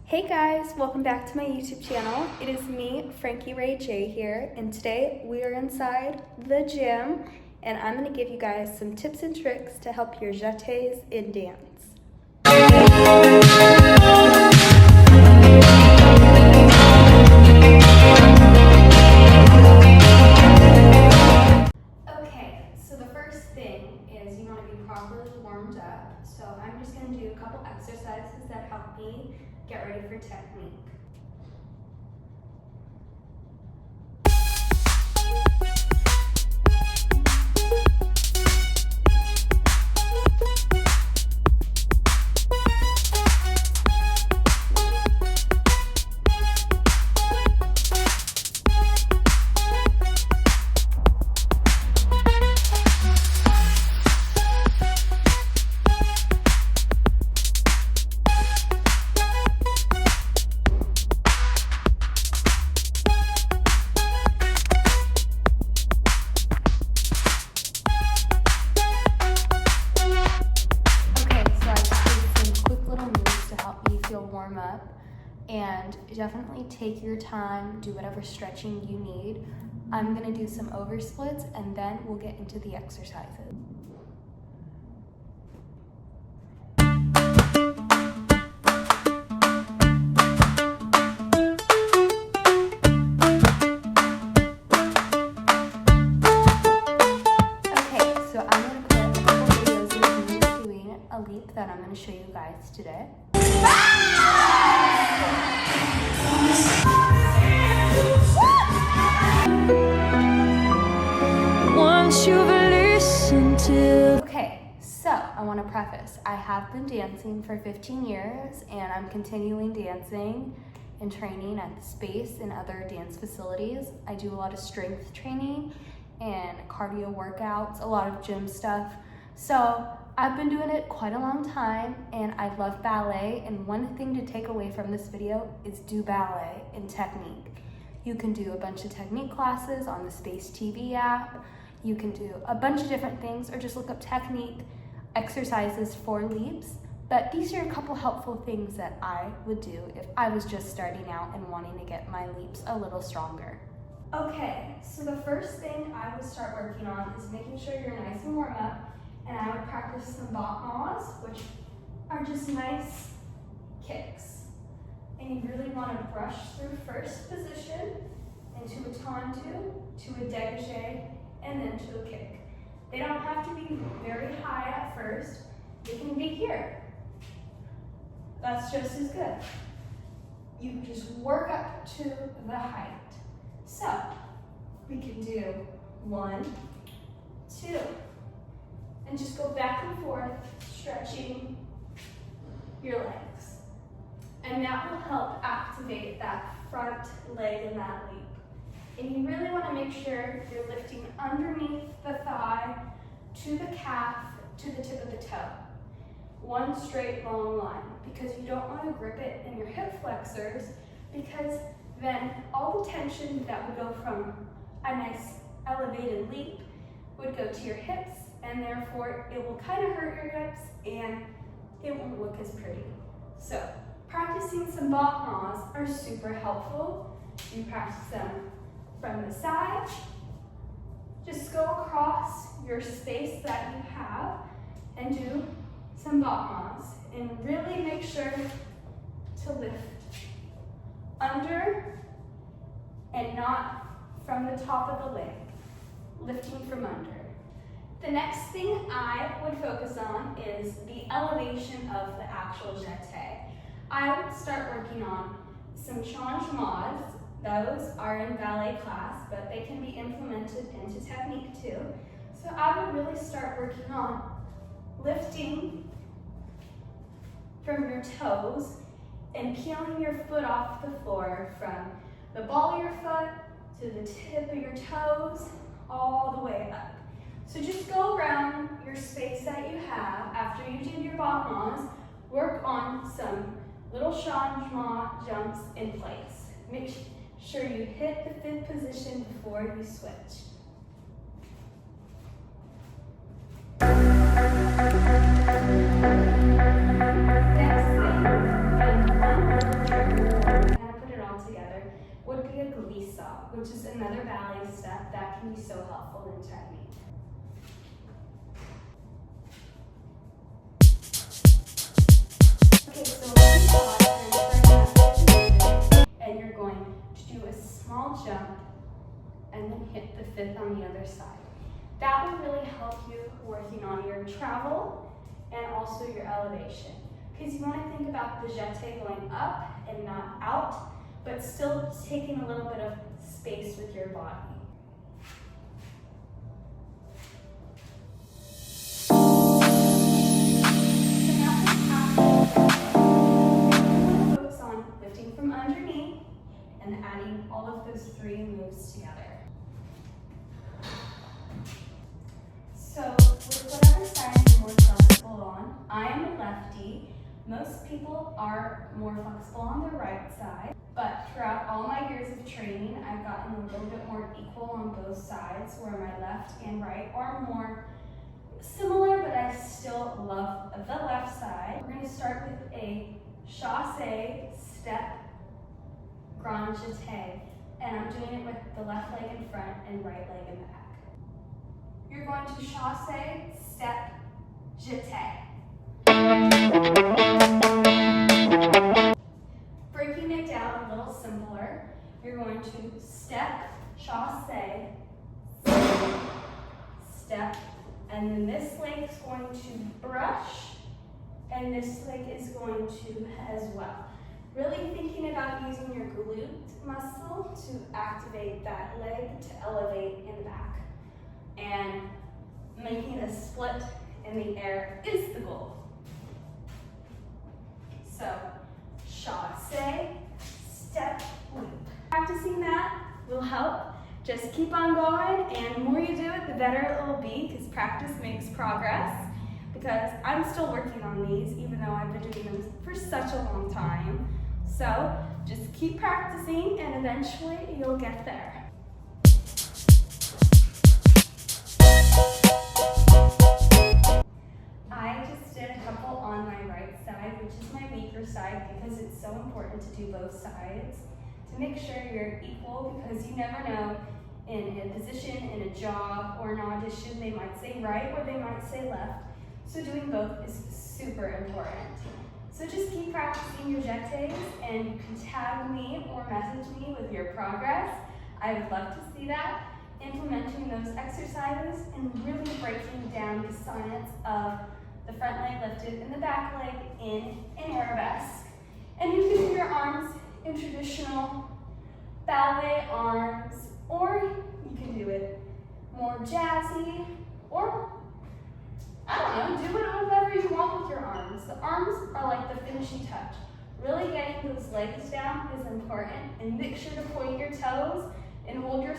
Hey guys, welcome back to my YouTube channel. It is me, Frankie Rai here, and today we are inside the gym, and I'm going to give you guys some tips and tricks to help your jetés in dance. Okay, so the first thing is you want to be properly warmed up. So I'm just going to do a couple exercises that help me get ready for technique. Warm up, and definitely take your time, do whatever stretching you need. I'm going to do some over splits and then we'll get into the exercises. Okay, so I'm going to put a couple videos of me doing a leap that I'm going to show you guys today. Once you've listened to. Okay, so I want to preface, I have been dancing for 15 years and I'm continuing dancing and training at the Space and other dance facilities. I do a lot of strength training and cardio workouts, a lot of gym stuff. So I've been doing it quite a long time and I love ballet, and one thing to take away from this video is do ballet and technique. You can do a bunch of technique classes on the Space TV app. You can do a bunch of different things or just look up technique exercises for leaps. But these are a couple helpful things that I would do if I was just starting out and wanting to get my leaps a little stronger. Okay, so the first thing I would start working on is making sure you're nice and warm up. And I would practice some bas, which are just nice kicks. And you really want to brush through first position into a tendu, to a dégagé, and then to a kick. They don't have to be very high at first. They can be here. That's just as good. You just work up to the height. So we can do 1, 2. And just go back and forth, stretching your legs. And that will help activate that front leg in that leap. And you really want to make sure you're lifting underneath the thigh, to the calf, to the tip of the toe. One straight long line, because you don't want to grip it in your hip flexors, because then all the tension that would go from a nice elevated leap would go to your hips, and therefore it will kind of hurt your hips and it won't look as pretty. So practicing some bas are super helpful. You practice them from the side. Just go across your space that you have and do some bas, and really make sure to lift under and not from the top of the leg, lifting from under. The next thing I would focus on is the elevation of the actual jeté. I would start working on some changements. Those are in ballet class, but they can be implemented into technique too. So I would really start working on lifting from your toes and peeling your foot off the floor from the ball of your foot to the tip of your toes, all the way up. So just go around your space that you have after you do your bas, work on some little changement jumps in place. Make sure you hit the 5th position before you switch. Next thing, seesaw, which is another ballet step that can be so helpful in technique. Okay, so when you pause, and you're going to do a small jump and then hit the fifth on the other side. That will really help you working on your travel and also your elevation. Because you want to think about the jeté going up and not out, but still taking a little bit of space with your body. So now focus on lifting from underneath and adding all of those three moves together. So with whatever side you're more flexible on, I am a lefty. Most people are more flexible on the right side, but throughout all my years of training, I've gotten a little bit more equal on both sides, where my left and right are more similar, but I still love the left side. We're going to start with a chassé step Grand Jeté, and I'm doing it with the left leg in front and right leg in back. You're going to chassé step jeté. Breaking it down a little simpler, you're going to step, chassé, step, and then this leg is going to brush, and this leg is going to as well. Really thinking about using your glute muscle to activate that leg to elevate in the back. And making a split in the air is the goal. So, chassé, step, loop. Practicing that will help. Just keep on going, and the more you do it, the better it will be, because practice makes progress. Because I'm still working on these, even though I've been doing them for such a long time. So, just keep practicing, and eventually you'll get there. I just did a couple on my right side, which is my weaker side, because it's so important to do both sides to make sure you're equal, because you never know in a position, in a job, or an audition, they might say right or they might say left. So doing both is super important. So just keep practicing your jetés, and you can tag me or message me with your progress. I would love to see that. Implementing those exercises and really breaking down the science of the front leg lifted and the back leg in an arabesque. And you can do your arms in traditional ballet arms, or you can do it more jazzy, or I don't know, do whatever you want with your arms. The arms are like the finishing touch. Really getting those legs down is important, and make sure to point your toes and hold your